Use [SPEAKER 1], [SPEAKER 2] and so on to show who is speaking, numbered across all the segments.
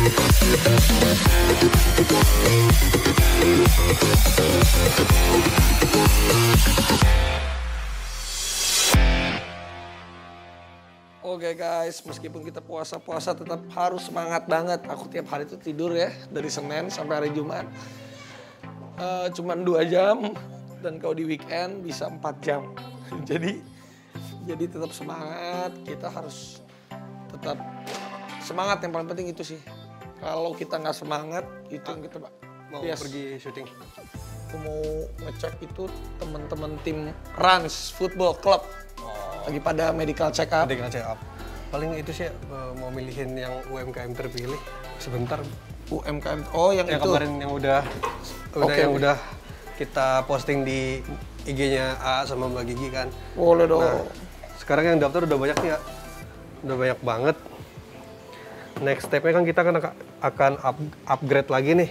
[SPEAKER 1] Oke guys, meskipun kita puasa-puasa tetap harus semangat banget. Aku tiap hari tuh tidur ya, dari Senin sampai hari Jumat. Cuman 2 jam, dan kalau di weekend bisa 4 jam. Jadi tetap semangat, kita harus tetap semangat, yang paling penting itu sih. Kalau kita nggak semangat, itu yang kita
[SPEAKER 2] mau pergi syuting.
[SPEAKER 1] Aku mau ngecek itu teman-teman tim Rans Football Club. Lagi pada medical check up.
[SPEAKER 2] Medical check up. Paling itu sih mau milihin yang UMKM terpilih sebentar.
[SPEAKER 1] UMKM, oh yang itu.
[SPEAKER 2] Kemarin yang udah kita posting di IG-nya A sama Mbak Gigi kan.
[SPEAKER 1] Boleh dong.
[SPEAKER 2] Nah, sekarang yang daftar udah banyak nih ya. Udah banyak banget. Next step-nya kan kita akan upgrade lagi nih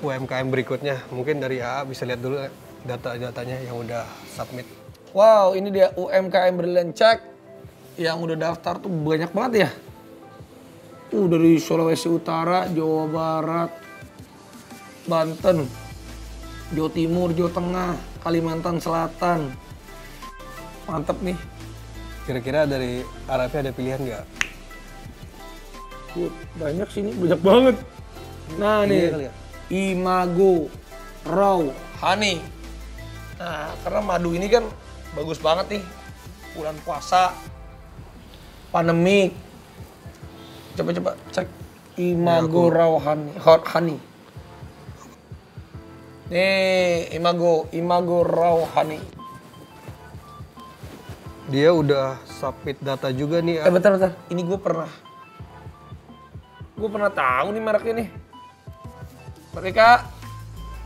[SPEAKER 2] UMKM berikutnya. Mungkin dari AA bisa lihat dulu data-datanya yang udah submit.
[SPEAKER 1] Wow, ini dia UMKM Brilliant Check yang udah daftar tuh banyak banget ya. Dari Sulawesi Utara, Jawa Barat, Banten, Jawa Timur, Jawa Tengah, Kalimantan Selatan. Mantep nih.
[SPEAKER 2] Kira-kira dari Arabnya ada pilihan nggak?
[SPEAKER 1] Banyak sini, banyak banget. Nah nih, Imago Raw Honey. Nah, karena madu ini kan bagus banget nih, bulan puasa, pandemik. Coba cek Imago Raw Honey. Nih, Imago Raw Honey.
[SPEAKER 2] Dia udah submit data juga nih.
[SPEAKER 1] Bentar. Ini gue pernah tahu nih mereknya nih. Mereka.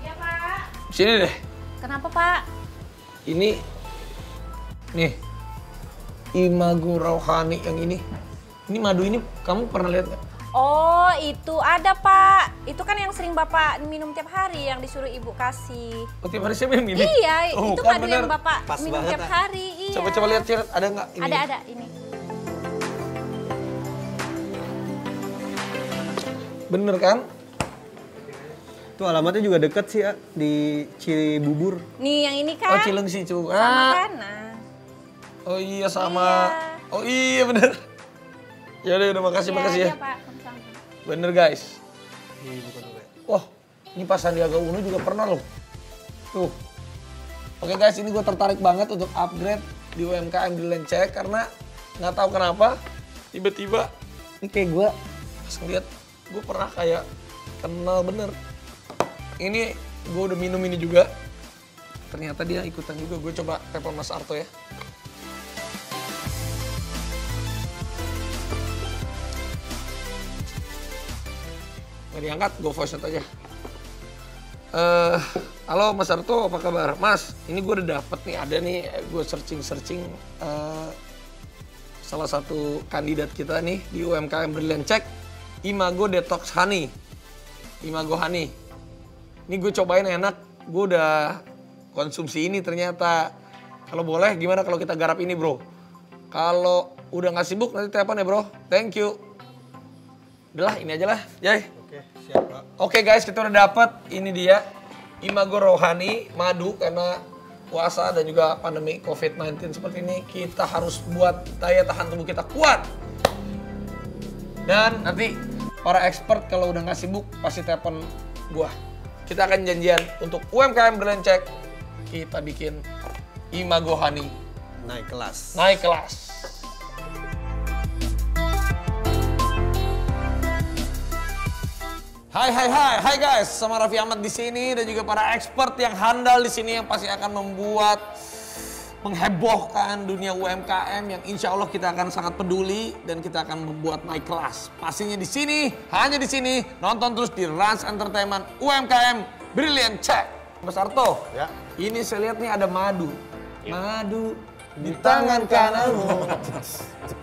[SPEAKER 3] Iya, Pak.
[SPEAKER 1] Sini deh.
[SPEAKER 3] Kenapa, Pak?
[SPEAKER 1] Ini nih, Imago Raw Honey yang ini. Ini madu ini kamu pernah lihat nggak?
[SPEAKER 3] Oh, itu ada, Pak. Itu kan yang sering Bapak minum tiap hari, yang disuruh Ibu kasih.
[SPEAKER 1] Oh, tiap hari siapa yang minum?
[SPEAKER 3] Iya,
[SPEAKER 1] oh,
[SPEAKER 3] itu
[SPEAKER 1] kan
[SPEAKER 3] madu
[SPEAKER 1] bener.
[SPEAKER 3] yang Bapak
[SPEAKER 2] Pas
[SPEAKER 3] minum
[SPEAKER 2] banget,
[SPEAKER 3] tiap hari. Iya.
[SPEAKER 1] Coba lihat Cirat, ada nggak ini?
[SPEAKER 3] Ada, ini.
[SPEAKER 1] Bener kan?
[SPEAKER 2] Tuh alamatnya juga deket sih ya, di Cibubur.
[SPEAKER 3] Nih, yang ini kan.
[SPEAKER 1] Oh, Cilengsi cu.
[SPEAKER 3] Sama kan? Nah.
[SPEAKER 1] Oh iya sama. Iya. Oh iya bener. Ya udah makasih ya.
[SPEAKER 3] Iya, Pak. Sama-sama.
[SPEAKER 1] Bener guys.
[SPEAKER 2] Bukan dulu ya.
[SPEAKER 1] Wah, ini Pak Sandiaga Uno juga pernah loh. Tuh. Oke guys, ini gue tertarik banget untuk upgrade di UMKM Brilliant Check karena nggak tahu kenapa tiba-tiba ini kayak gue pas ngeliat gue pernah kayak kenal bener. Ini gue udah minum ini juga. Ternyata dia ikutan juga. Gue coba telepon Mas Arto ya. Nggak diangkat, gue voice note aja. Halo Mas Arto, apa kabar? Mas, ini gue udah dapet nih, ada nih, gue searching salah satu kandidat kita nih di UMKM Brilliant Check, Imago Detox Honey. Imago Honey. Ini gue cobain enak, gue udah konsumsi ini ternyata. Kalau boleh, gimana kalau kita garap ini bro? Kalau udah nggak sibuk, nanti telepon ya bro. Thank you. Udah lah, ini aja lah, Jay.
[SPEAKER 2] Oke, siap Pak.
[SPEAKER 1] Oke guys, kita udah dapet. Ini dia, Imago Raw Honey, madu karena puasa dan juga pandemi COVID-19 seperti ini. Kita harus buat daya tahan tubuh kita kuat. Dan nanti para expert kalau udah nggak sibuk, pasti telepon gua. Kita akan janjian untuk UMKM Brilliant Check. Kita bikin Imago Honey.
[SPEAKER 2] Naik kelas.
[SPEAKER 1] Naik kelas. Hai guys, sama Raffi Ahmad di sini dan juga para expert yang handal di sini yang pasti akan menghebohkan dunia UMKM yang insya Allah kita akan sangat peduli dan kita akan membuat naik kelas. Pastinya di sini, hanya di sini, nonton terus di Rans Entertainment UMKM Brilliant Check. Mas Arto,
[SPEAKER 2] ya.
[SPEAKER 1] Ini saya lihat nih ada madu. Madu di tangan kananmu,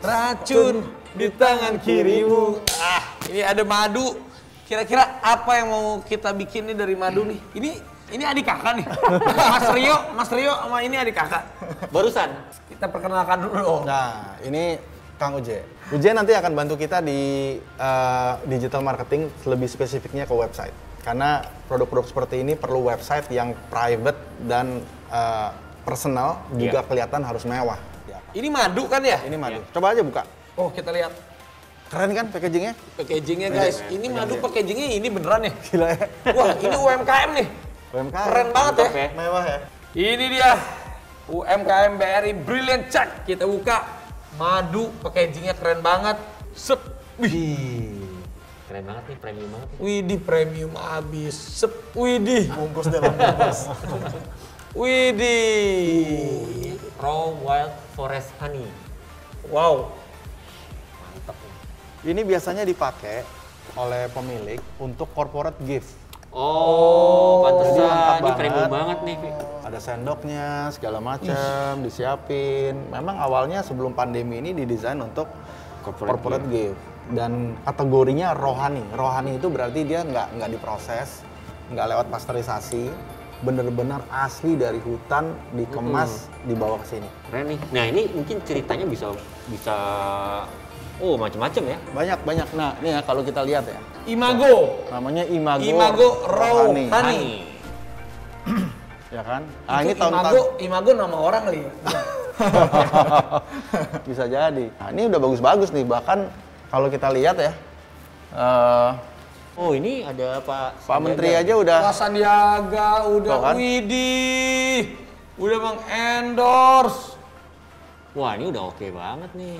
[SPEAKER 1] racun di tangan kirimu. Ini ada madu. Kira-kira apa yang mau kita bikin nih dari madu nih? Ini adik kakak nih. Mas Rio sama ini adik kakak.
[SPEAKER 4] Barusan.
[SPEAKER 1] Kita perkenalkan dulu dong.
[SPEAKER 4] Nah, ini Kang Uje. Uje nanti akan bantu kita di digital marketing, lebih spesifiknya ke website. Karena produk-produk seperti ini perlu website yang private dan personal, juga kelihatan harus mewah.
[SPEAKER 1] Ini madu kan ya?
[SPEAKER 4] Ini madu. Coba aja buka.
[SPEAKER 1] Oh, kita lihat
[SPEAKER 4] Keren kan packagingnya?
[SPEAKER 1] packagingnya guys. Ini madu packagingnya ini beneran nih.
[SPEAKER 4] Gila ya.
[SPEAKER 1] Wah, ini UMKM nih.
[SPEAKER 4] UMKM.
[SPEAKER 1] Keren banget ya.
[SPEAKER 4] Mewah ya.
[SPEAKER 1] Ini dia UMKM BRI Brilliant Check. Kita buka. Madu packagingnya keren banget. Sep. Wih.
[SPEAKER 5] Keren banget nih, premium banget nih.
[SPEAKER 1] Widih, premium abis. Sep. Widih.
[SPEAKER 4] Bungkus dalam bungkus.
[SPEAKER 1] Widih.
[SPEAKER 5] Raw Wild Forest Honey.
[SPEAKER 1] Wow.
[SPEAKER 5] Mantap nih.
[SPEAKER 4] Ini biasanya dipakai oleh pemilik untuk corporate gift.
[SPEAKER 5] Oh,
[SPEAKER 4] Jadi lengkap
[SPEAKER 5] pantesan. Ini
[SPEAKER 4] banget.
[SPEAKER 5] premium banget nih.
[SPEAKER 4] Ada sendoknya, segala macam, disiapin. Memang awalnya sebelum pandemi ini didesain untuk corporate gift. Dan kategorinya rohani. Rohani itu berarti dia nggak diproses, nggak lewat pasteurisasi, bener-bener asli dari hutan, dikemas, dibawa ke sini.
[SPEAKER 5] Keren nih. Nah, ini mungkin ceritanya bisa macam-macam ya.
[SPEAKER 4] Banyak. Nah, ini ya kalau kita lihat ya.
[SPEAKER 1] Imago.
[SPEAKER 4] Namanya Imago,
[SPEAKER 1] Imago Raw
[SPEAKER 4] Rohani.
[SPEAKER 1] Honey.
[SPEAKER 4] Ya kan?
[SPEAKER 1] Itu Imago nama orang kali ya?
[SPEAKER 4] Bisa jadi. Nah, ini udah bagus-bagus nih. Bahkan kalau kita lihat ya,
[SPEAKER 5] Oh, ini ada
[SPEAKER 4] Pak Menteri aja udah.
[SPEAKER 1] Pak Sandiaga udah
[SPEAKER 4] Tuh kan?
[SPEAKER 1] widih. Udah mengendorse.
[SPEAKER 5] Wah, ini udah oke banget nih.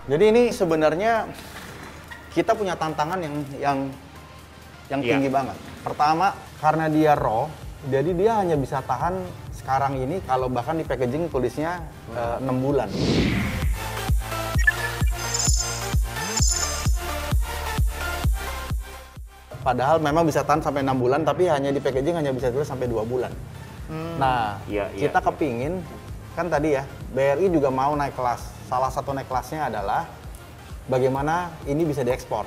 [SPEAKER 4] Jadi ini sebenarnya kita punya tantangan yang tinggi banget. Pertama, karena dia raw, jadi dia hanya bisa tahan sekarang ini kalau bahkan di packaging tulisnya 6 bulan. Padahal memang bisa tahan sampai 6 bulan, tapi hanya di packaging hanya bisa tulis sampai 2 bulan. Nah,
[SPEAKER 5] Iya,
[SPEAKER 4] kita kepingin, kan tadi ya, BRI juga mau naik kelas. Salah satu naik kelasnya adalah bagaimana ini bisa diekspor.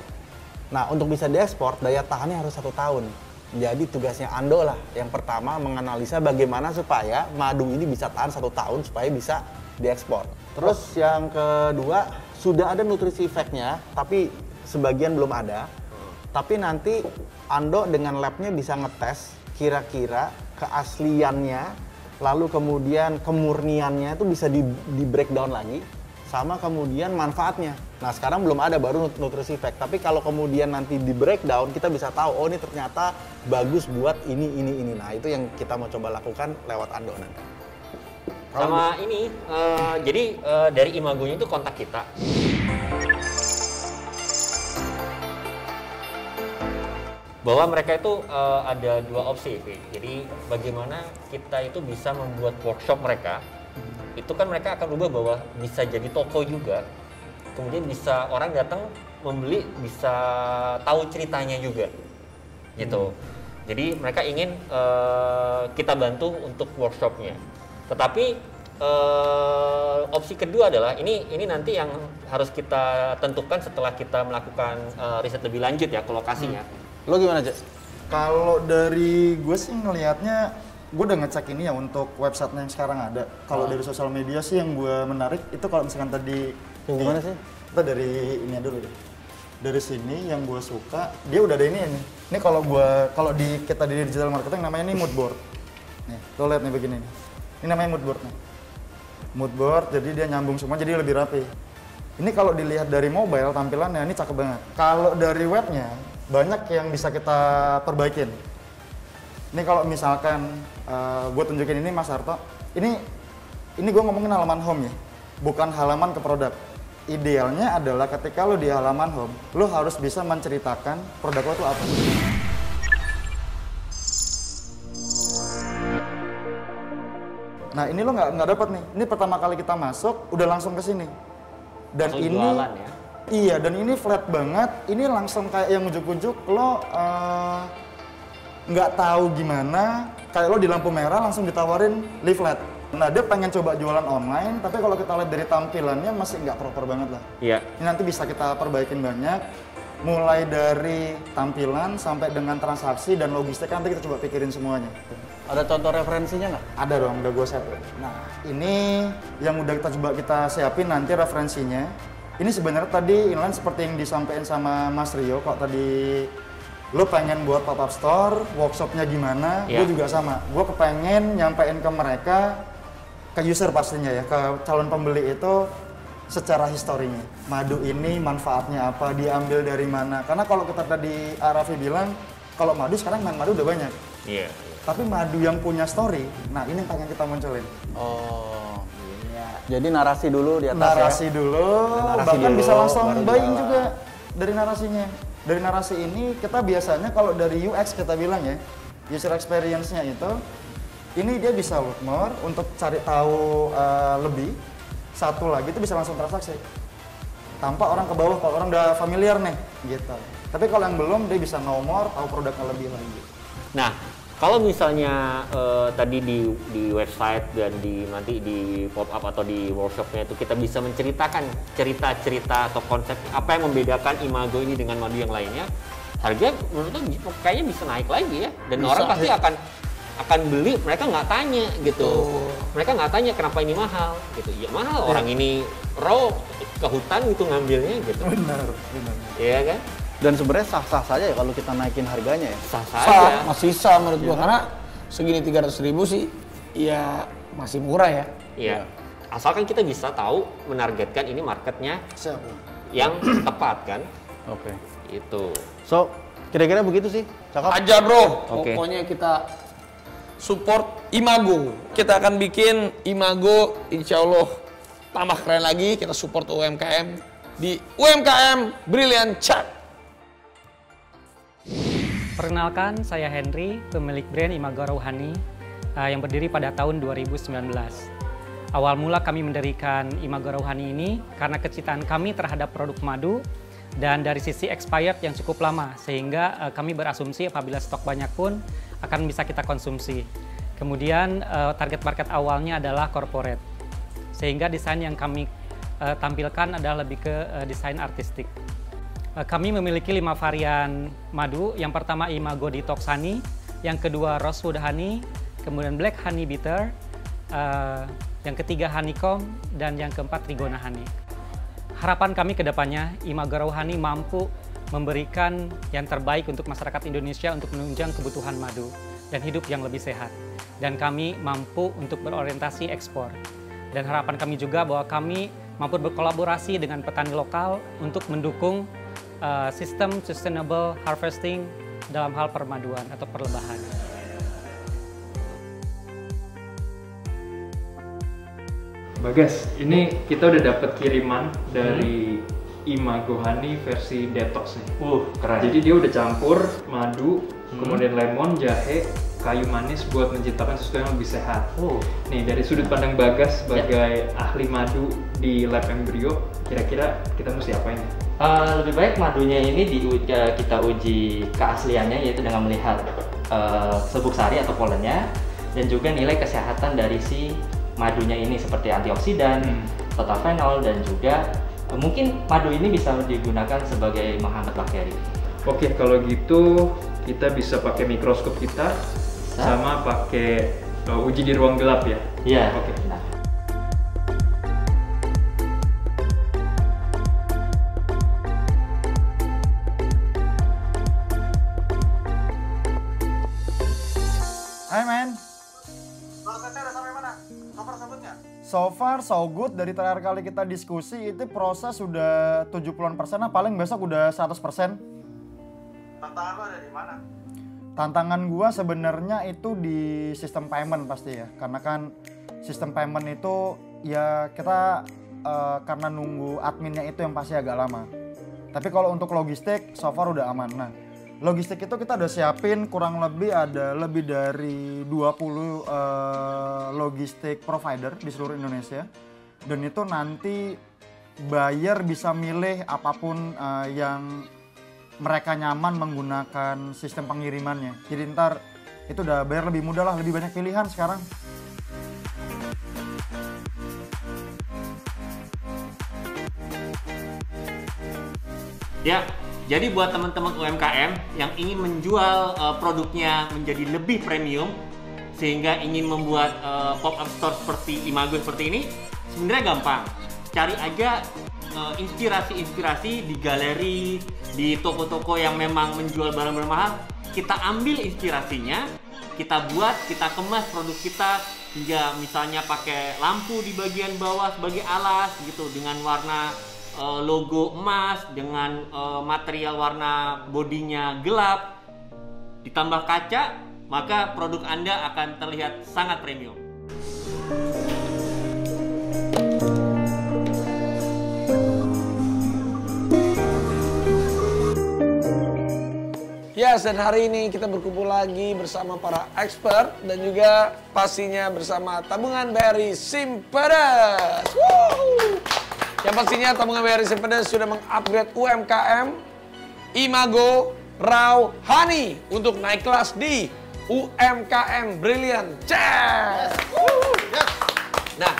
[SPEAKER 4] Nah, untuk bisa diekspor, daya tahannya harus 1 tahun. Jadi tugasnya Ando lah, yang pertama menganalisa bagaimana supaya madu ini bisa tahan 1 tahun supaya bisa diekspor. Terus yang kedua, sudah ada nutrisi fact-nya, tapi sebagian belum ada. Tapi nanti Ando dengan labnya bisa ngetes kira-kira keasliannya, lalu kemudian kemurniannya itu bisa di breakdown lagi, sama kemudian manfaatnya. Nah sekarang belum ada, baru nutrisi fact. Tapi kalau kemudian nanti di breakdown, kita bisa tahu, oh ini ternyata bagus buat ini. Nah itu yang kita mau coba lakukan lewat Ando nanti.
[SPEAKER 5] Sama ini, jadi dari Imagonya itu kontak kita. Bahwa mereka itu ada 2 opsi, jadi bagaimana kita itu bisa membuat workshop mereka. Itu kan mereka akan ubah bahwa bisa jadi toko juga, kemudian bisa orang datang membeli, bisa tahu ceritanya juga, gitu. Jadi mereka ingin kita bantu untuk workshopnya. Tetapi opsi kedua adalah ini nanti yang harus kita tentukan setelah kita melakukan riset lebih lanjut ya ke lokasinya.
[SPEAKER 4] Lo gimana, Cek?
[SPEAKER 6] Kalau dari gue sih ngelihatnya, gue udah ngecek ini ya untuk website yang sekarang ada. Kalau dari sosial media sih yang gue menarik itu kalau misalkan tadi
[SPEAKER 4] Gimana sih?
[SPEAKER 6] kita dari ini dulu deh. Dari sini yang gue suka, dia udah ada ini nih. Ini kalau kita di digital marketing namanya ini mood board. Nih, lo lihat nih begini nih. Ini namanya mood board nih. Mood board, jadi dia nyambung semua, jadi lebih rapi. Ini kalau dilihat dari mobile tampilannya ini cakep banget. Kalau dari webnya banyak yang bisa kita perbaikin. Ini kalau misalkan gue tunjukin ini Mas Harto, ini gue ngomongin halaman home ya, bukan halaman ke produk. Idealnya adalah ketika lo di halaman home, lo harus bisa menceritakan produk lo tuh apa. Nah ini lo nggak dapat nih. Ini pertama kali kita masuk, udah langsung ke sini. Dan
[SPEAKER 5] Langsung
[SPEAKER 6] ini
[SPEAKER 5] jualan ya?
[SPEAKER 6] Iya, dan ini flat banget. Ini langsung kayak yang ujuk-ujuk lo nggak tahu gimana. Kayak lo di lampu merah langsung ditawarin leaflet. Nah dia pengen coba jualan online, tapi kalau kita lihat dari tampilannya masih nggak proper banget lah.
[SPEAKER 5] Iya.
[SPEAKER 6] Ini nanti bisa kita perbaikin banyak. Mulai dari tampilan sampai dengan transaksi dan logistik nanti kita coba pikirin semuanya.
[SPEAKER 4] Ada contoh referensinya nggak?
[SPEAKER 6] Ada dong, udah gue siapin. Nah, ini yang udah kita coba kita siapin nanti referensinya. ini sebenarnya tadi inline seperti yang disampaikan sama Mas Rio, kok tadi lo pengen buat pop-up store, workshopnya gimana, gue juga sama. Gue kepengen nyampein ke mereka, ke user pastinya ya, ke calon pembeli itu secara historinya. Madu ini manfaatnya apa, diambil dari mana. Karena kalau kita tadi Raffi bilang, kalau madu sekarang madu udah banyak.
[SPEAKER 5] Iya.
[SPEAKER 6] Tapi madu yang punya story, nah ini yang pengen kita munculin.
[SPEAKER 4] Oh, iya. Jadi narasi dulu di atas
[SPEAKER 6] Narasi
[SPEAKER 4] ya.
[SPEAKER 6] dulu,
[SPEAKER 4] Narasi
[SPEAKER 6] bahkan
[SPEAKER 4] dulu,
[SPEAKER 6] bisa langsung
[SPEAKER 4] baru
[SPEAKER 6] buying
[SPEAKER 4] jualan.
[SPEAKER 6] juga dari narasinya. Dari narasi ini kita biasanya kalau dari UX kita bilang ya, user experience-nya itu, ini dia bisa look more untuk cari tahu lebih. Satu lagi itu bisa langsung transaksi. Tanpa orang ke bawah, kalau orang udah familiar nih, gitu. Tapi kalau yang belum, dia bisa know more, tahu produknya lebih lagi.
[SPEAKER 5] Nah, kalau misalnya tadi di website dan nanti di pop up atau di workshopnya itu kita bisa menceritakan cerita-cerita atau konsep apa yang membedakan Imago ini dengan madu yang lainnya, harga menurut tuh kayaknya bisa naik lagi ya, dan
[SPEAKER 1] Bisa,
[SPEAKER 5] orang pasti akan beli, mereka nggak tanya gitu, mereka nggak tanya kenapa ini mahal gitu, ya mahal orang ini raw ke hutan gitu ngambilnya gitu,
[SPEAKER 6] Benar.
[SPEAKER 5] iya kan?
[SPEAKER 4] Dan sebenarnya sah-sah saja ya kalau kita naikin harganya ya.
[SPEAKER 5] Sah
[SPEAKER 1] Sah,
[SPEAKER 5] saja.
[SPEAKER 1] masih sah menurut gua karena segini 300.000 sih ya masih murah ya.
[SPEAKER 5] Iya. Asalkan kita bisa tahu menargetkan ini marketnya
[SPEAKER 6] Siap.
[SPEAKER 5] yang tepat kan,
[SPEAKER 4] Oke.
[SPEAKER 5] itu.
[SPEAKER 4] So, kira-kira begitu sih. Cakep.
[SPEAKER 1] Aja bro,
[SPEAKER 5] Oke.
[SPEAKER 1] pokoknya kita support Imago. Kita akan bikin Imago, insya Allah tambah keren lagi. Kita support UMKM di UMKM Brilliant Chat.
[SPEAKER 7] Perkenalkan, saya Henry, pemilik brand Imago Rouhani yang berdiri pada tahun 2019. Awal mula kami mendirikan Imago Rouhani ini karena kecintaan kami terhadap produk madu dan dari sisi expired yang cukup lama, sehingga kami berasumsi apabila stok banyak pun akan bisa kita konsumsi. Kemudian target market awalnya adalah corporate, sehingga desain yang kami tampilkan adalah lebih ke desain artistik. Kami memiliki 5 varian madu. Yang pertama Imago Detox Honey, yang kedua Rosewood Honey, kemudian Black Honey Bitter, yang ketiga Honeycomb, dan yang keempat Trigona Honey. Harapan kami ke depannya, Imago Rouhani mampu memberikan yang terbaik untuk masyarakat Indonesia untuk menunjang kebutuhan madu dan hidup yang lebih sehat. Dan kami mampu untuk berorientasi ekspor. Dan harapan kami juga bahwa kami mampu berkolaborasi dengan petani lokal untuk mendukung sistem sustainable harvesting dalam hal permaduan atau perlebahan.
[SPEAKER 8] Bagas, ini kita udah dapat kiriman dari Imago Honey versi detox nih.
[SPEAKER 5] Keren.
[SPEAKER 8] Jadi dia udah campur madu, kemudian lemon, jahe, kayu manis buat menciptakan sesuatu yang lebih sehat. Nih dari sudut pandang Bagas sebagai ahli madu di Lab Embryo, kira-kira kita mesti apain?
[SPEAKER 9] Lebih baik madunya ini kita uji keasliannya, yaitu dengan melihat serbuk sari atau polennya, dan juga nilai kesehatan dari si madunya ini seperti antioksidan, total phenol, dan juga mungkin madu ini bisa digunakan sebagai menghambat bakteri.
[SPEAKER 8] Oke, kalau gitu kita bisa pakai mikroskop kita sama pakai uji di ruang gelap ya?
[SPEAKER 9] Iya.
[SPEAKER 8] Oke.
[SPEAKER 9] Nah.
[SPEAKER 6] Hai men. Prosesnya udah sampai mana? So far so good. Dari terakhir kali kita diskusi itu proses sudah 70%, nah paling besok udah 100%.
[SPEAKER 10] Tantangan lo ada di mana?
[SPEAKER 6] Tantangan gua sebenarnya itu di sistem payment pasti ya. Karena kan sistem payment itu ya kita karena nunggu adminnya itu yang pasti agak lama. Tapi kalau untuk logistik so far udah aman. Nah, logistik itu kita udah siapin kurang lebih ada lebih dari 20 logistik provider di seluruh Indonesia. Dan itu nanti buyer bisa milih apapun yang mereka nyaman menggunakan sistem pengirimannya. Jadi ntar itu udah bayar lebih mudah lah, lebih banyak pilihan sekarang.
[SPEAKER 5] Ya, jadi buat teman-teman UMKM yang ingin menjual produknya menjadi lebih premium, sehingga ingin membuat pop-up store seperti Imago seperti ini, sebenarnya gampang. Cari aja inspirasi-inspirasi di galeri, di toko-toko yang memang menjual barang-barang mahal. Kita ambil inspirasinya, kita buat, kita kemas produk kita hingga misalnya pakai lampu di bagian bawah sebagai alas gitu dengan warna logo emas, dengan material warna bodinya gelap, ditambah kaca, maka produk Anda akan terlihat sangat premium.
[SPEAKER 1] Yes, dan hari ini kita berkumpul lagi bersama para expert dan juga pastinya bersama tabungan BRI Simpedes. Woo! Yang pastinya tabungan BRI Simpedes sudah mengupgrade UMKM Imago Rawhani untuk naik kelas di UMKM Brilliant Check. Nah,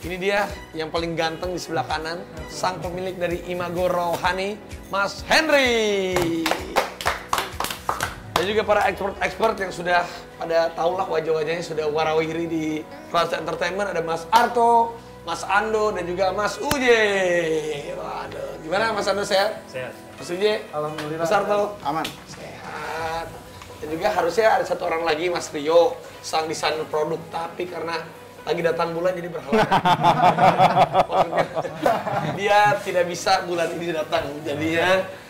[SPEAKER 1] ini dia yang paling ganteng di sebelah kanan, sang pemilik dari Imago Rawhani, Mas Henry. Dan juga para expert yang sudah pada tahulah wajah-wajahnya sudah warawiri di Plaza Entertainment. Ada Mas Arto, Mas Ando, dan juga Mas Uje. Waduh, gimana Mas Ando, sehat?
[SPEAKER 6] Sehat.
[SPEAKER 1] Mas Uje?
[SPEAKER 6] Alhamdulillah.
[SPEAKER 1] Mas Arto?
[SPEAKER 4] Aman.
[SPEAKER 1] Sehat. Dan juga harusnya ada satu orang lagi, Mas Rio, sang desainer produk. Tapi karena lagi datang bulan jadi berhalangan. Maksudnya, dia tidak bisa bulan ini datang. Jadinya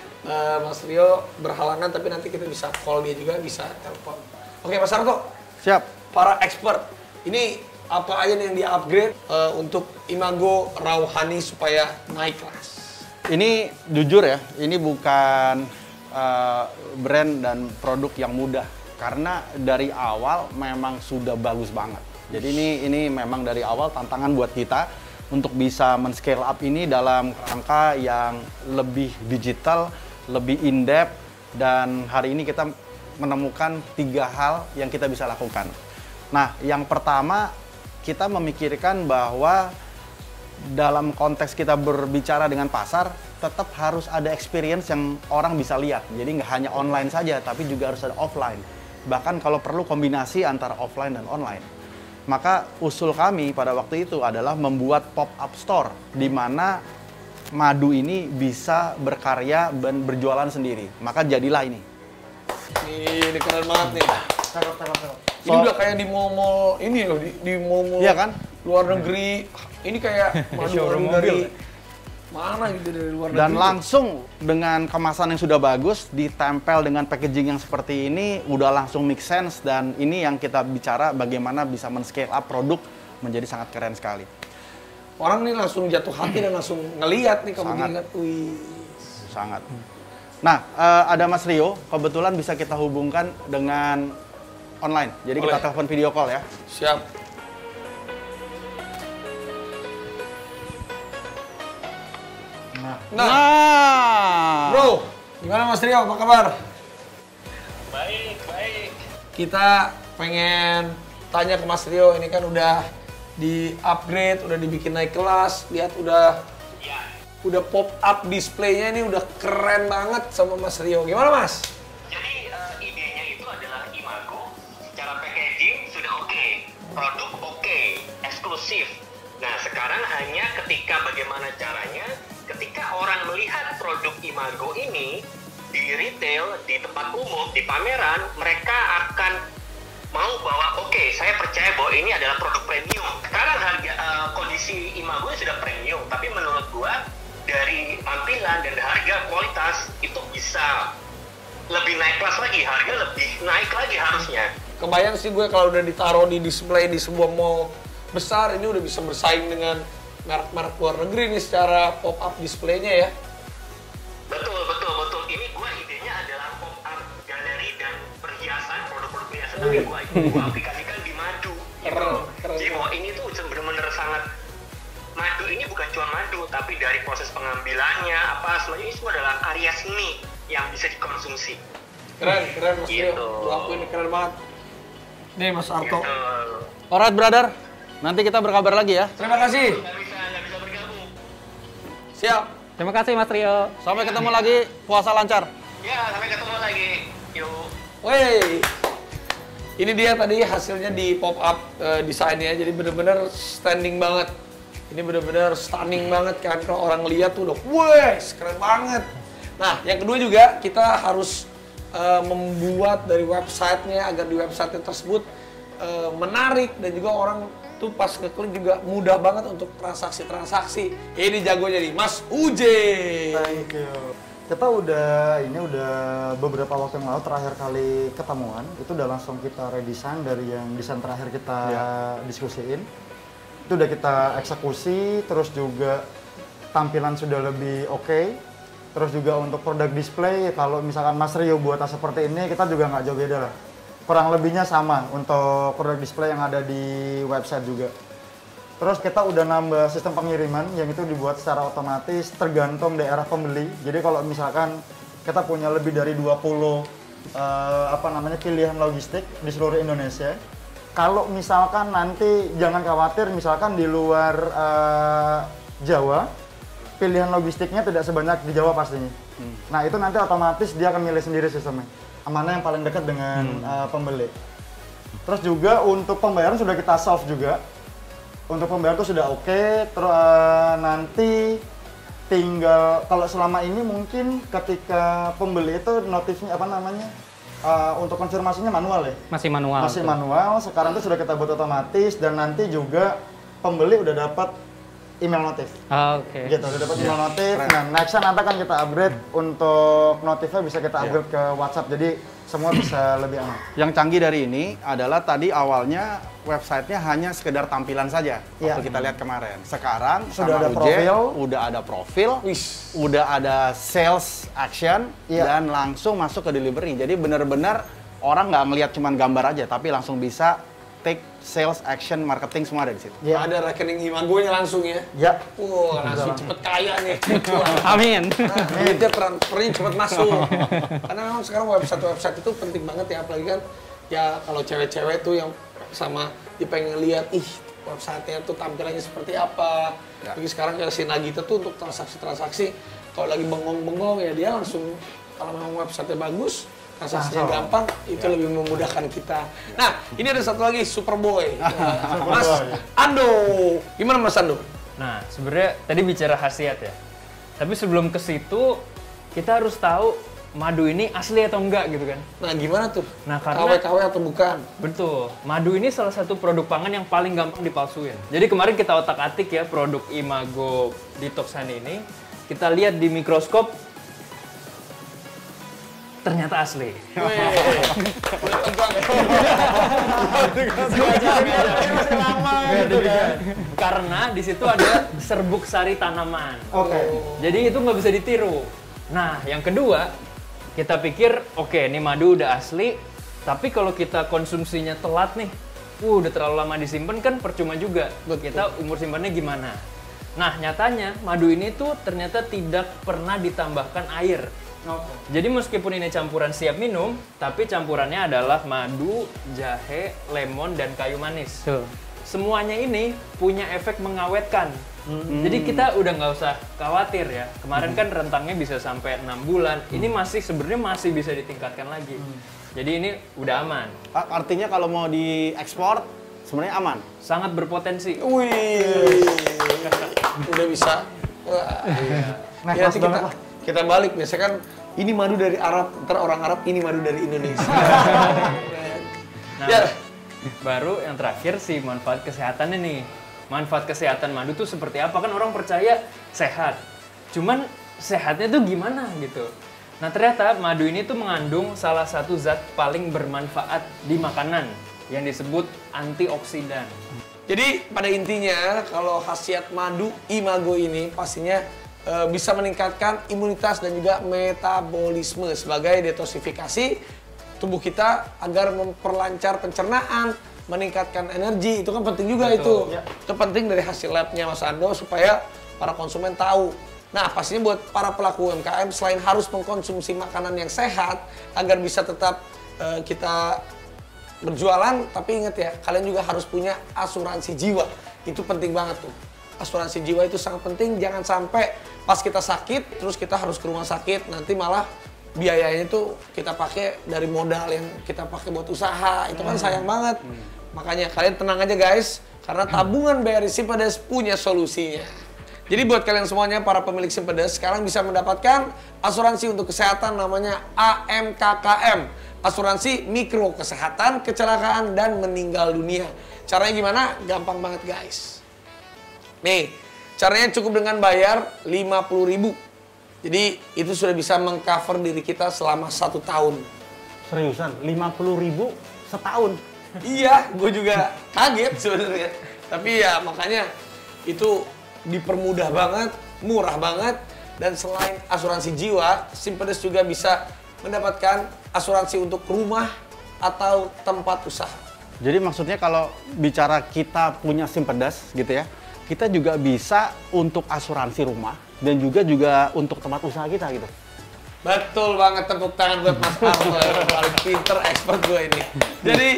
[SPEAKER 1] Mas Rio berhalangan, tapi nanti kita bisa call dia juga, bisa telepon. Oke, Mas Arto.
[SPEAKER 4] Siap.
[SPEAKER 1] Para expert, ini apa aja yang di-upgrade untuk Imago Rawhani supaya naik kelas?
[SPEAKER 4] Ini jujur ya, ini bukan brand dan produk yang mudah. Karena dari awal memang sudah bagus banget. Jadi ini memang dari awal tantangan buat kita untuk bisa men-scale up ini dalam rangka yang lebih digital, lebih in-depth, dan hari ini kita menemukan 3 hal yang kita bisa lakukan. Nah, yang pertama, kita memikirkan bahwa dalam konteks kita berbicara dengan pasar, tetap harus ada experience yang orang bisa lihat. Jadi nggak hanya online saja, tapi juga harus ada offline. Bahkan kalau perlu kombinasi antara offline dan online. Maka usul kami pada waktu itu adalah membuat pop-up store, di mana madu ini bisa berkarya dan berjualan sendiri. Maka jadilah ini.
[SPEAKER 1] Ini keren banget nih. Ini udah kayak di mall-mall ini loh, di mall-mall
[SPEAKER 4] Iya kan?
[SPEAKER 1] luar negeri. Ini kayak madu dari mana gitu, dari luar negeri.
[SPEAKER 4] Dan langsung dengan kemasan yang sudah bagus, ditempel dengan packaging yang seperti ini, udah langsung make sense. Dan ini yang kita bicara bagaimana bisa men-scale up produk menjadi sangat keren sekali.
[SPEAKER 1] Orang nih langsung jatuh hati dan langsung ngeliat nih kamu
[SPEAKER 4] Sangat.
[SPEAKER 1] lihat, wih.
[SPEAKER 4] Sangat. Nah, ada Mas Rio, kebetulan bisa kita hubungkan dengan online. Jadi kita
[SPEAKER 1] Boleh.
[SPEAKER 4] telepon video call ya.
[SPEAKER 1] Siap. Nah, bro, gimana Mas Rio, apa kabar?
[SPEAKER 10] Baik, baik.
[SPEAKER 1] Kita pengen tanya ke Mas Rio, ini kan udah di-upgrade, udah dibikin naik kelas, lihat udah pop up displaynya ini udah keren banget sama Mas Rio. Gimana Mas?
[SPEAKER 10] Jadi idenya itu adalah Imago. Secara packaging sudah oke, produk oke, eksklusif. Nah, sekarang hanya ketika bagaimana caranya, ketika orang melihat produk Imago ini di retail, di tempat umum, di pameran, mereka akan mau bahwa oke, saya percaya bahwa ini adalah produk premium. Sekarang harga kondisi Imago sudah premium, tapi menurut gua dari tampilan dan harga kualitas itu bisa lebih naik kelas lagi, harga lebih naik lagi harusnya.
[SPEAKER 1] Kebayang sih gue kalau udah ditaruh di display di sebuah mall besar, ini udah bisa bersaing dengan merek-merek luar negeri nih secara pop-up displaynya ya.
[SPEAKER 10] Betul, betul, betul. Ini gua idenya adalah pop-up galeri dan perhiasan, produk-produk perhiasan tapi gua aplikasikan di madu. Gitu.
[SPEAKER 1] Keren.
[SPEAKER 10] Jadi bahwa ini tuh bener-bener sangat, madu ini bukan cuma madu, tapi dari proses pengambilannya, apa semuanya ini semua adalah karya seni yang bisa dikonsumsi.
[SPEAKER 1] Keren Mas Rio.
[SPEAKER 10] Gitu.
[SPEAKER 1] Gua akuin ini keren banget. Nih Mas Arto.
[SPEAKER 10] Gitu.
[SPEAKER 4] Alright brother, nanti kita berkabar lagi ya.
[SPEAKER 1] Terima kasih.
[SPEAKER 10] Nggak bisa bergabung.
[SPEAKER 1] Siap.
[SPEAKER 7] Terima kasih Mas Rio.
[SPEAKER 4] Sampai ketemu lagi, puasa lancar.
[SPEAKER 10] Ya, sampai ketemu lagi. Yuk.
[SPEAKER 1] Wey. Ini dia tadi hasilnya di pop up desainnya, jadi bener-bener standing banget. Ini bener-bener stunning banget kan, kalau orang lihat tuh udah, wah keren banget. Nah, yang kedua juga kita harus membuat dari websitenya agar di website tersebut menarik dan juga orang tuh pas ngeklik juga mudah banget untuk transaksi-transaksi. Ini jagonya nih, Mas Uje.
[SPEAKER 6] Thank you. Kita udah beberapa waktu yang lalu terakhir kali ketemuan, itu udah langsung kita redesign dari yang desain terakhir kita diskusiin. Itu udah kita eksekusi, terus juga tampilan sudah lebih oke. Terus juga untuk produk display, kalau misalkan Mas Rio buat seperti ini, kita juga nggak jauh beda lah. Kurang lebihnya sama untuk produk display yang ada di website juga. Terus kita udah nambah sistem pengiriman yang itu dibuat secara otomatis tergantung daerah pembeli. Jadi kalau misalkan kita punya lebih dari 20 pilihan logistik di seluruh Indonesia. Kalau misalkan nanti jangan khawatir misalkan di luar Jawa, pilihan logistiknya tidak sebanyak di Jawa pastinya. Nah itu nanti otomatis dia akan milih sendiri sistemnya. Mana yang paling dekat dengan pembeli. Terus juga untuk pembayaran sudah kita solve juga. Untuk pembayaran itu sudah oke. Terus nanti tinggal kalau selama ini mungkin ketika pembeli itu notifnya untuk konfirmasinya manual ya.
[SPEAKER 7] Masih manual.
[SPEAKER 6] Masih manual. Sekarang itu sudah kita buat otomatis dan nanti juga pembeli udah dapat email notif.
[SPEAKER 7] Oke.
[SPEAKER 6] Gitu, udah dapat email notif. Nah, next nanti akan kita upgrade untuk notifnya bisa kita upgrade ke WhatsApp. Jadi semua bisa lebih aman.
[SPEAKER 4] Yang canggih dari ini adalah tadi awalnya websitenya hanya sekedar tampilan saja waktu kita lihat kemarin. Sekarang
[SPEAKER 6] sudah
[SPEAKER 4] sama
[SPEAKER 6] ada profil,
[SPEAKER 4] udah ada sales action dan langsung masuk ke delivery. Jadi benar-benar orang nggak ngelihat cuman gambar aja, tapi langsung bisa take sales action marketing semua ada di situ.
[SPEAKER 1] Ya. Ada rekening Imagonya langsung ya.
[SPEAKER 6] Ya.
[SPEAKER 1] Wah, langsung cepet kaya nih.
[SPEAKER 7] Amin.
[SPEAKER 1] Nah, duitnya transfernya cepet masuk. Karena memang sekarang website itu penting banget ya, apalagi kan ya kalau cewek-cewek tuh yang sama dia pengen lihat websitenya tuh tampilannya seperti apa. Jadi sekarang kayak si Nagita tuh untuk transaksi-transaksi kalau lagi bengong-bengong ya dia langsung kalau memang websitenya bagus transaksinya gampang, itu lebih memudahkan kita. Nah, ini ada satu lagi, Superboy. Mas Ando, gimana Mas Ando?
[SPEAKER 8] Nah, sebenarnya tadi bicara khasiat ya. Tapi sebelum ke situ, kita harus tahu madu ini asli atau enggak gitu kan.
[SPEAKER 1] Nah, gimana tuh?
[SPEAKER 8] Nah, karena
[SPEAKER 1] KW atau bukan?
[SPEAKER 8] Betul. Madu ini salah satu produk pangan yang paling gampang dipalsuin. Jadi kemarin kita otak-atik ya produk Imago Detox Honey ini. Kita lihat di mikroskop, ternyata asli. Karena di situ ada serbuk sari tanaman. Jadi itu nggak bisa ditiru. Nah, yang kedua, kita pikir, oke, ini madu udah asli, tapi kalau kita konsumsinya telat nih, udah terlalu lama disimpan kan percuma juga. Kita umur simpannya gimana? Nah, nyatanya madu ini tuh ternyata tidak pernah ditambahkan air. Jadi meskipun ini campuran siap minum, tapi campurannya adalah madu, jahe, lemon, dan kayu manis. Semuanya ini punya efek mengawetkan. Jadi kita udah nggak usah khawatir ya. Kemarin kan rentangnya bisa sampai 6 bulan. Ini sebenarnya masih bisa ditingkatkan lagi. Jadi ini udah aman.
[SPEAKER 4] Artinya kalau mau diekspor sebenarnya aman.
[SPEAKER 8] Sangat berpotensi.
[SPEAKER 1] Wih, udah bisa. Nah, ya, kita balik, biasanya kan ini madu dari Arab, ntar orang Arab ini madu dari Indonesia.
[SPEAKER 8] Nah, baru yang terakhir sih manfaat kesehatannya nih. Manfaat kesehatan madu tuh seperti apa? Kan orang percaya sehat. Cuman sehatnya tuh gimana gitu. Nah ternyata madu ini tuh mengandung salah satu zat paling bermanfaat di makanan yang disebut antioksidan.
[SPEAKER 1] Jadi pada intinya kalau khasiat madu Imago ini pastinya bisa meningkatkan imunitas dan juga metabolisme sebagai detoksifikasi tubuh kita agar memperlancar pencernaan, meningkatkan energi. Itu kan penting juga. Itu penting dari hasil labnya Mas Ando supaya para konsumen tahu. Nah pastinya buat para pelaku UMKM selain harus mengkonsumsi makanan yang sehat agar bisa tetap kita berjualan, tapi ingat ya, kalian juga harus punya asuransi jiwa. Itu penting banget tuh. Asuransi jiwa itu sangat penting, jangan sampai pas kita sakit, terus kita harus ke rumah sakit, nanti malah biayanya itu kita pakai dari modal yang kita pakai buat usaha, itu kan sayang banget. Makanya kalian tenang aja guys, Karena tabungan BRI Simpedes punya solusinya. Jadi buat kalian semuanya, para pemilik Simpedes, sekarang bisa mendapatkan asuransi untuk kesehatan namanya AMKKM. Asuransi mikro kesehatan, kecelakaan, dan meninggal dunia. Caranya gimana? Gampang banget guys. Nih, caranya cukup dengan bayar 50.000. Jadi itu sudah bisa mengcover diri kita selama 1 tahun.
[SPEAKER 4] Seriusan, 50.000 setahun?
[SPEAKER 1] Iya, gue juga kaget sebenarnya. Tapi ya makanya itu dipermudah banget, murah banget. Dan selain asuransi jiwa, Simpedes juga bisa mendapatkan asuransi untuk rumah atau tempat usaha.
[SPEAKER 4] Jadi maksudnya kalau bicara kita punya Simpedes gitu ya, kita juga bisa untuk asuransi rumah dan juga untuk tempat usaha kita gitu.
[SPEAKER 1] Betul banget, tepuk tangan buat Mas Arto yang paling pinter, expert gue ini. Jadi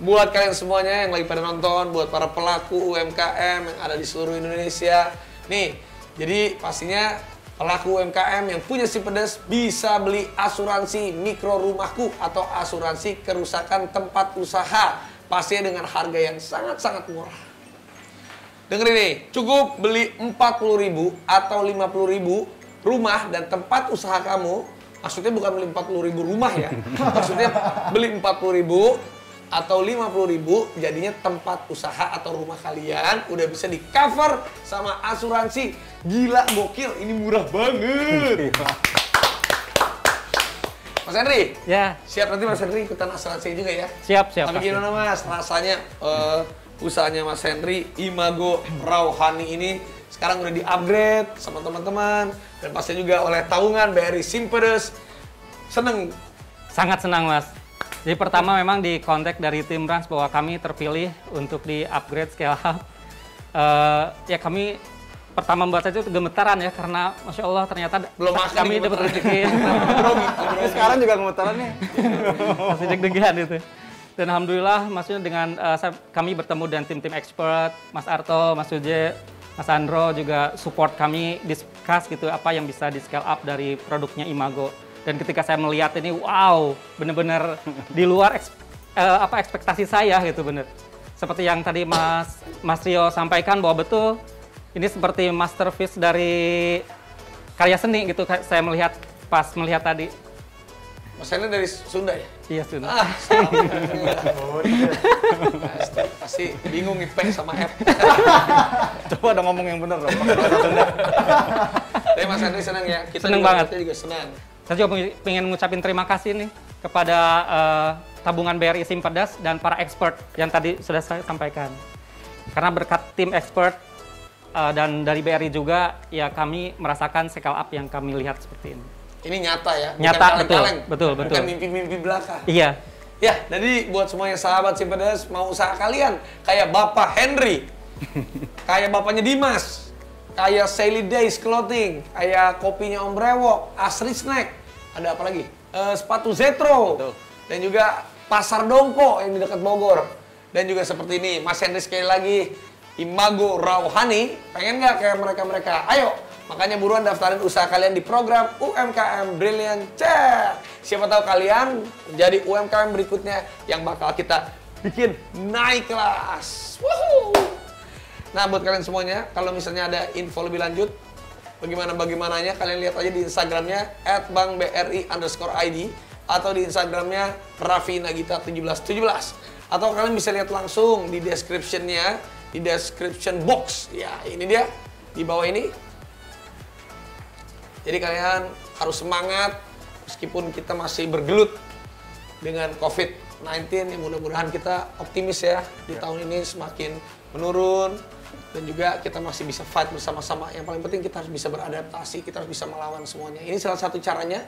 [SPEAKER 1] buat kalian semuanya yang lagi pada nonton, buat para pelaku UMKM yang ada di seluruh Indonesia, nih, jadi pastinya pelaku UMKM yang punya Simpedes bisa beli asuransi mikro rumahku atau asuransi kerusakan tempat usaha, pastinya dengan harga yang sangat-sangat murah. Dengerin nih, cukup beli 40.000 atau 50.000 rumah dan tempat usaha kamu, maksudnya bukan beli 40.000 rumah ya, maksudnya beli 40.000 atau 50.000 jadinya tempat usaha atau rumah kalian udah bisa di cover sama asuransi. Gila, gokil, ini murah banget. Mas Henry,
[SPEAKER 7] Ya,
[SPEAKER 1] siap nanti Mas Henry ikutan asuransi juga ya?
[SPEAKER 7] siap.
[SPEAKER 1] Tapi
[SPEAKER 7] pasti.
[SPEAKER 1] gimana Mas, rasanya usahanya Mas Henry, Imago Rawhani ini sekarang udah di-upgrade sama teman-teman dan pasti juga oleh tabungan BRI Simpedes. Seneng?
[SPEAKER 7] Sangat senang, Mas. Jadi pertama memang di kontak dari tim Rans bahwa kami terpilih untuk di-upgrade scale up. Ya kami pertama membaca itu gemetaran ya, karena Masya Allah ternyata
[SPEAKER 1] Belum makan
[SPEAKER 7] kami
[SPEAKER 1] nih
[SPEAKER 7] dapat
[SPEAKER 1] gemetaran.
[SPEAKER 7] rezeki.
[SPEAKER 4] Sekarang juga gemetaran nih.
[SPEAKER 7] Masih deg-degan itu. Dan Alhamdulillah maksudnya dengan kami bertemu dengan tim-tim expert, Mas Arto, Mas Suje, Mas Andro juga support kami discuss gitu apa yang bisa di scale up dari produknya Imago. Dan ketika saya melihat ini, wow, bener-bener di luar ekspektasi saya gitu, bener. Seperti yang tadi Mas Rio sampaikan bahwa betul ini seperti masterpiece dari karya seni gitu. Saya melihat pas melihat tadi.
[SPEAKER 1] Mas Henry dari Sunda ya?
[SPEAKER 7] Iya, Sunda.
[SPEAKER 1] Ah, pasti bingung nih P sama F.
[SPEAKER 4] Coba dong ngomong yang bener dong.
[SPEAKER 1] Tapi Mas Henry senang ya? Kita
[SPEAKER 7] Senang
[SPEAKER 1] juga
[SPEAKER 7] banget.
[SPEAKER 1] Kita juga senang.
[SPEAKER 7] Saya juga pengen ngucapin terima kasih nih kepada tabungan BRI Simpedes dan para expert yang tadi sudah saya sampaikan. Karena berkat tim expert dan dari BRI juga, ya kami merasakan scale up yang kami lihat seperti ini.
[SPEAKER 1] Ini nyata ya? Bukan
[SPEAKER 7] Nyata,
[SPEAKER 1] kaleng-kaleng.
[SPEAKER 7] betul.
[SPEAKER 1] Bukan mimpi-mimpi belaka.
[SPEAKER 7] Iya.
[SPEAKER 1] Ya, jadi buat semuanya sahabat Simpedes, mau usaha kalian kayak Bapak Henry, kayak bapaknya Dimas, kayak Sally Days Clothing, kayak kopinya Om Brewok, Asri Snack, ada apa lagi? Sepatu Zetro, dan juga Pasar Dongko yang di dekat Bogor. Dan juga seperti ini, Mas Henry sekali lagi, Imago Rawhani, pengen nggak kayak mereka-mereka? Ayo, makanya buruan daftarin usaha kalian di program UMKM Brilliant Check. Siapa tahu kalian menjadi UMKM berikutnya yang bakal kita bikin naik kelas. Woohoo! Nah, buat kalian semuanya, kalau misalnya ada info lebih lanjut, bagaimananya, kalian lihat aja di Instagramnya @bankbri_id atau di Instagramnya Raffi Nagita1717. Atau kalian bisa lihat langsung di description-nya, di description box. Ya, ini dia, di bawah ini. Jadi kalian harus semangat meskipun kita masih bergelut dengan COVID-19. Yang mudah-mudahan kita optimis ya di tahun ini semakin menurun dan juga kita masih bisa fight bersama-sama. Yang paling penting kita harus bisa beradaptasi, kita harus bisa melawan semuanya. Ini salah satu caranya.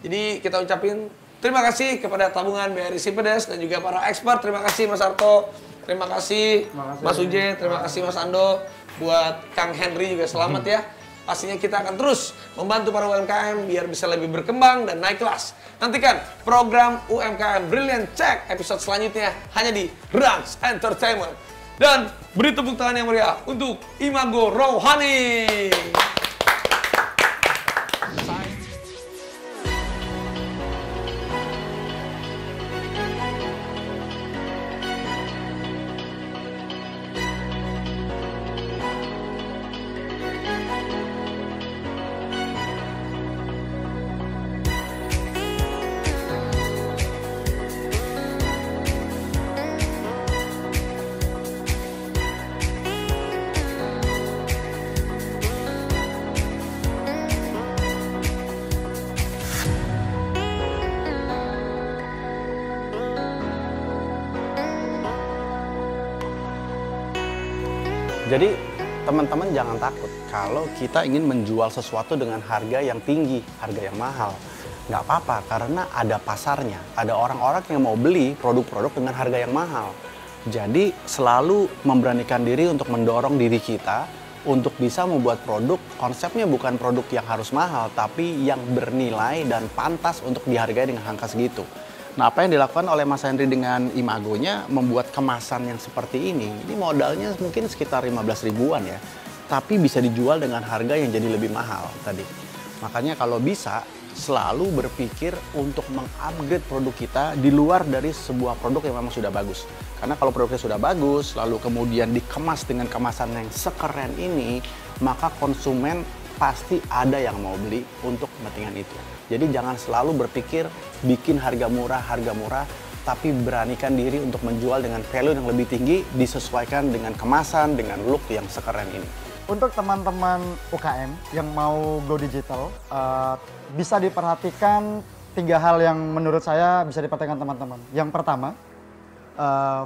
[SPEAKER 1] Jadi kita ucapin terima kasih kepada tabungan BRI Simpedes dan juga para expert. Terima kasih Mas Arto, terima kasih Mas Uje, terima kasih Mas Ando. Buat Kang Henry juga selamat ya. Pastinya kita akan terus membantu para UMKM biar bisa lebih berkembang dan naik kelas. Nantikan program UMKM Brilliant Check episode selanjutnya hanya di Rans Entertainment. Dan beri tepuk tangan yang meriah untuk Imago Rawhani.
[SPEAKER 4] Jadi teman-teman jangan takut kalau kita ingin menjual sesuatu dengan harga yang tinggi, harga yang mahal. Nggak apa-apa, karena ada pasarnya. Ada orang-orang yang mau beli produk-produk dengan harga yang mahal. Jadi selalu memberanikan diri untuk mendorong diri kita untuk bisa membuat produk, konsepnya bukan produk yang harus mahal, tapi yang bernilai dan pantas untuk dihargai dengan angka segitu. Nah, apa yang dilakukan oleh Mas Henry dengan Imagonya, membuat kemasan yang seperti ini modalnya mungkin sekitar 15 ribuan ya, tapi bisa dijual dengan harga yang jadi lebih mahal tadi. Makanya kalau bisa, selalu berpikir untuk mengupgrade produk kita di luar dari sebuah produk yang memang sudah bagus. Karena kalau produknya sudah bagus, lalu kemudian dikemas dengan kemasan yang sekeren ini, maka konsumen pasti ada yang mau beli untuk kepentingan itu. Jadi jangan selalu berpikir bikin harga murah, tapi beranikan diri untuk menjual dengan value yang lebih tinggi, disesuaikan dengan kemasan, dengan look yang sekeren ini.
[SPEAKER 6] Untuk teman-teman UKM yang mau go digital, bisa diperhatikan 3 hal yang menurut saya bisa diperhatikan teman-teman. Yang pertama,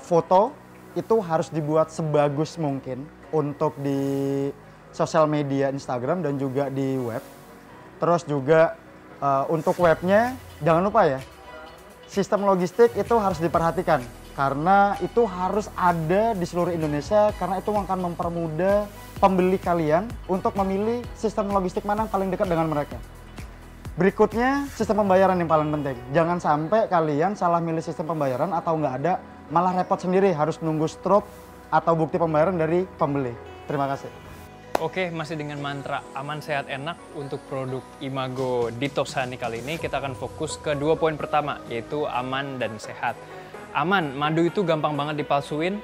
[SPEAKER 6] foto itu harus dibuat sebagus mungkin untuk di sosial media Instagram dan juga di web. Terus juga untuk webnya jangan lupa ya, sistem logistik itu harus diperhatikan. Karena itu harus ada di seluruh Indonesia, karena itu akan mempermudah pembeli kalian untuk memilih sistem logistik mana yang paling dekat dengan mereka. Berikutnya, sistem pembayaran yang paling penting. Jangan sampai kalian salah milih sistem pembayaran atau nggak ada, malah repot sendiri harus menunggu strop atau bukti pembayaran dari pembeli. Terima kasih.
[SPEAKER 8] Oke, masih dengan mantra aman, sehat, enak untuk produk Imago Detox Honey kali ini kita akan fokus ke 2 poin pertama, yaitu aman dan sehat. Aman, madu itu gampang banget dipalsuin.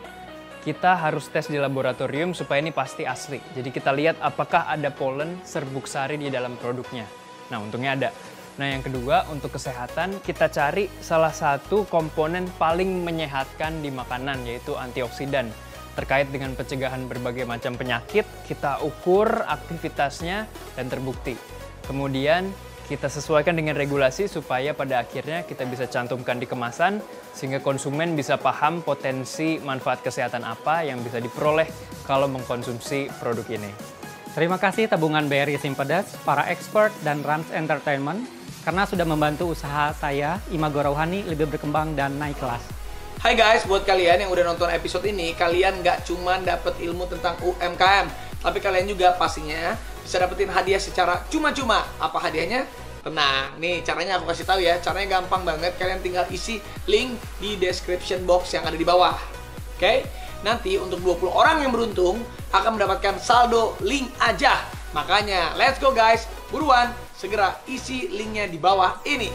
[SPEAKER 8] Kita harus tes di laboratorium supaya ini pasti asli. Jadi kita lihat apakah ada polen serbuk sari di dalam produknya. Nah, untungnya ada. Nah, yang kedua, untuk kesehatan, kita cari salah satu komponen paling menyehatkan di makanan, yaitu antioksidan. Terkait dengan pencegahan berbagai macam penyakit, kita ukur aktivitasnya dan terbukti. Kemudian, kita sesuaikan dengan regulasi supaya pada akhirnya kita bisa cantumkan di kemasan sehingga konsumen bisa paham potensi manfaat kesehatan apa yang bisa diperoleh kalau mengkonsumsi produk ini.
[SPEAKER 7] Terima kasih tabungan BRI Simpedes, para expert dan Rans Entertainment karena sudah membantu usaha saya, Imago Rouhani, lebih berkembang dan naik kelas.
[SPEAKER 1] Hai guys, buat kalian yang udah nonton episode ini, kalian nggak cuma dapet ilmu tentang UMKM, tapi kalian juga pastinya bisa dapetin hadiah secara cuma-cuma. Apa hadiahnya? Tenang, nih caranya aku kasih tahu ya. Caranya gampang banget, kalian tinggal isi link di description box yang ada di bawah. Oke? Nanti untuk 20 orang yang beruntung akan mendapatkan saldo link aja. Makanya, let's go guys, buruan, segera isi linknya di bawah ini.